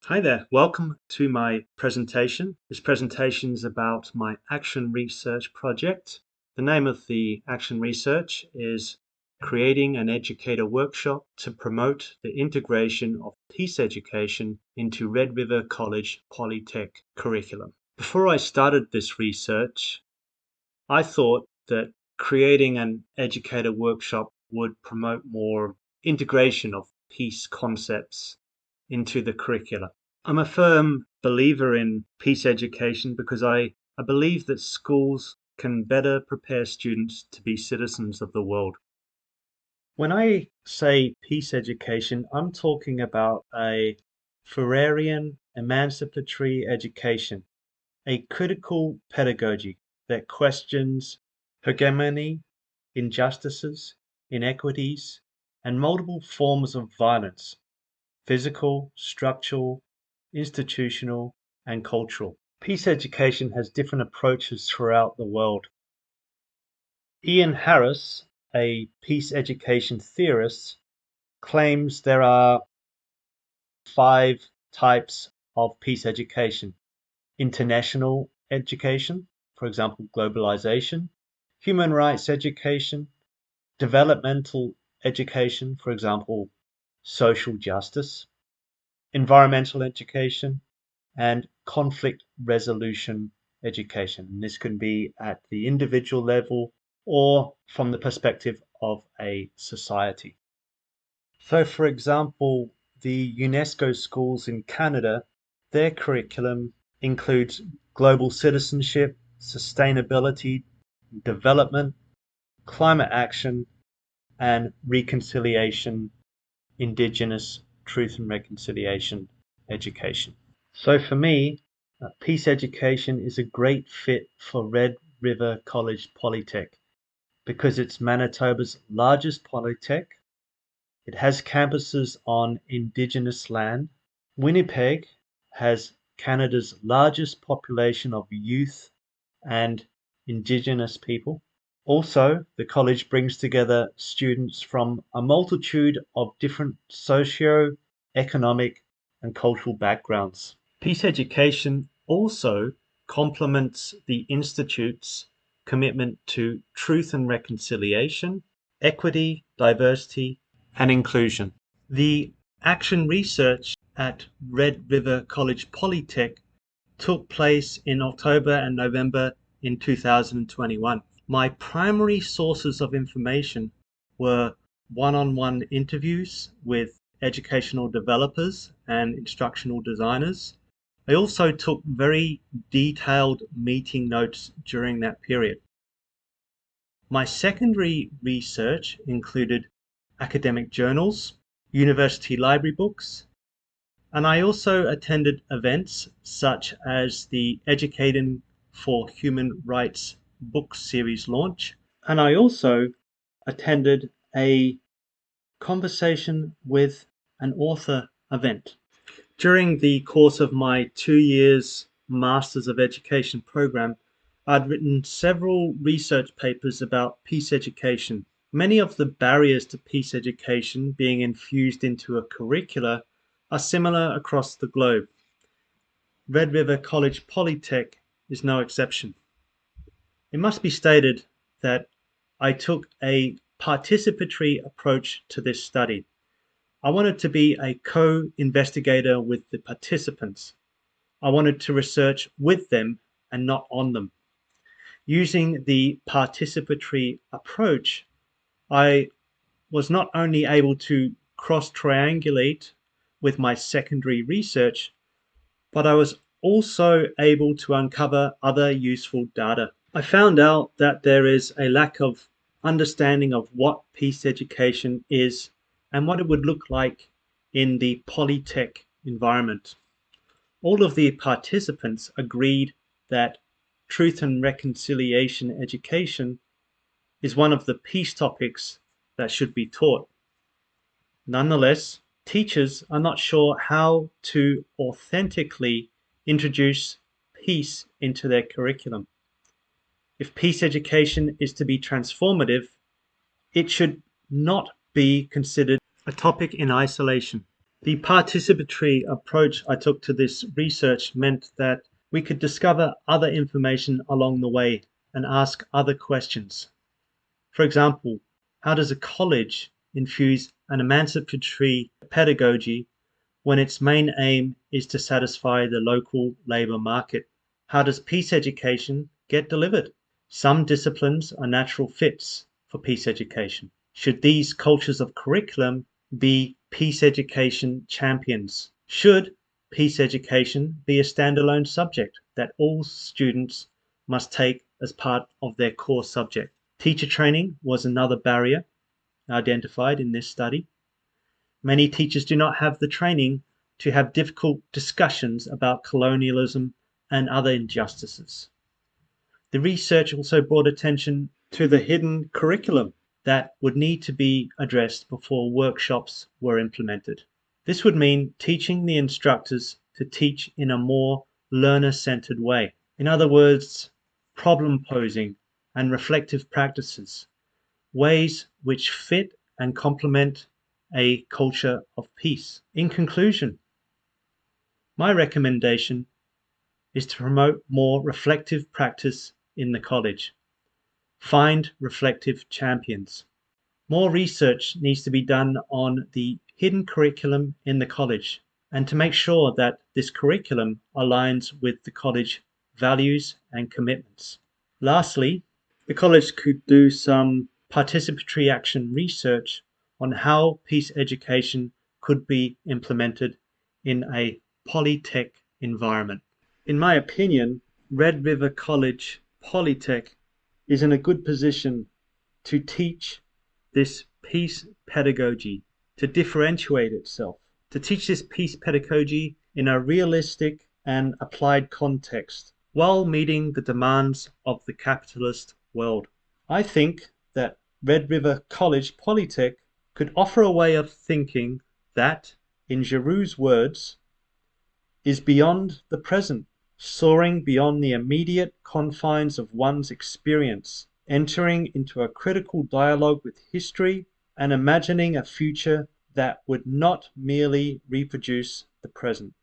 Hi there, welcome to my presentation. This presentation is about my action research project. The name of the action research is Creating an Educator Workshop to Promote the Integration of Peace Education into Red River College Polytech Curriculum. Before I started this research, I thought that creating an educator workshop would promote more integration of peace concepts into the curricula. I'm a firm believer in peace education because I believe that schools can better prepare students to be citizens of the world. When I say peace education, I'm talking about a Freirean emancipatory education, a critical pedagogy that questions hegemony, injustices, inequities, and multiple forms of violence, physical, structural, institutional, and cultural. Peace education has different approaches throughout the world. Ian Harris, a peace education theorist, claims there are 5 types of peace education: international education, for example, globalization; human rights education; developmental education, for example, social justice; environmental education; and conflict resolution education. And this can be at the individual level or from the perspective of a society. So, for example, the UNESCO schools in Canada, their curriculum includes global citizenship, sustainability, development, climate action, and reconciliation, indigenous, truth and reconciliation education. So for me, peace education is a great fit for Red River College Polytech because it's Manitoba's largest polytech. It has campuses on indigenous land. Winnipeg has Canada's largest population of youth and indigenous people. Also, the college brings together students from a multitude of different socio-economic and cultural backgrounds. Peace education also complements the Institute's commitment to truth and reconciliation, equity, diversity, and inclusion. The action research at Red River College Polytech took place in October and November in 2021. My primary sources of information were one-on-one interviews with educational developers and instructional designers. I also took very detailed meeting notes during that period. My secondary research included academic journals, university library books, and I also attended events such as the Educating for Human Rights book series launch, and I also attended a conversation with an author event. During the course of my 2 years Masters of Education program, I'd written several research papers about peace education. Many of the barriers to peace education being infused into a curricula are similar across the globe. Red River College Polytech is no exception. It must be stated that I took a participatory approach to this study. I wanted to be a co-investigator with the participants. I wanted to research with them and not on them. Using the participatory approach, I was not only able to cross-triangulate with my secondary research, but I was also able to uncover other useful data. I found out that there is a lack of understanding of what peace education is and what it would look like in the polytech environment. All of the participants agreed that truth and reconciliation education is one of the peace topics that should be taught. Nonetheless, teachers are not sure how to authentically introduce peace into their curriculum. If peace education is to be transformative, it should not be considered a topic in isolation. The participatory approach I took to this research meant that we could discover other information along the way and ask other questions. For example, how does a college infuse an emancipatory pedagogy when its main aim is to satisfy the local labour market? How does peace education get delivered? Some disciplines are natural fits for peace education. Should these cultures of curriculum be peace education champions? Should peace education be a standalone subject that all students must take as part of their core subject? Teacher training was another barrier identified in this study. Many teachers do not have the training to have difficult discussions about colonialism and other injustices. The research also brought attention to the hidden curriculum that would need to be addressed before workshops were implemented. This would mean teaching the instructors to teach in a more learner-centered way. In other words, problem posing and reflective practices, ways which fit and complement a culture of peace. In conclusion, my recommendation is to promote more reflective practice in the college. Find reflective champions. More research needs to be done on the hidden curriculum in the college and to make sure that this curriculum aligns with the college values and commitments. Lastly, the college could do some participatory action research on how peace education could be implemented in a polytech environment. In my opinion, Red River College Polytech is in a good position to teach this peace pedagogy, to differentiate itself, to teach this peace pedagogy in a realistic and applied context while meeting the demands of the capitalist world. I think that Red River College Polytech could offer a way of thinking that, in Giroux's words, is beyond the present, soaring beyond the immediate confines of one's experience, entering into a critical dialogue with history and imagining a future that would not merely reproduce the present.